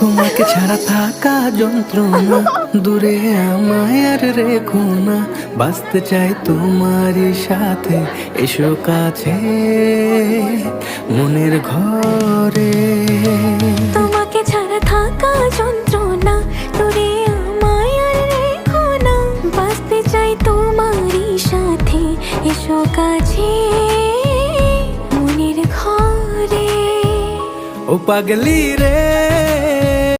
তোমাকে ছাড়া থাকা যন্ত্রণা, দূরে আমায় আর রেখো না, বাঁচতে চাই তোমারই সাথে, এসো কাছে মনের ঘরে। তোমাকে ছাড়া থাকা যন্ত্রণা, দূরে আমায় আর রেখো না, বাঁচতে চাই তোমারই সাথে, এসো কাছে মনের ঘরে। ও পাগলি রে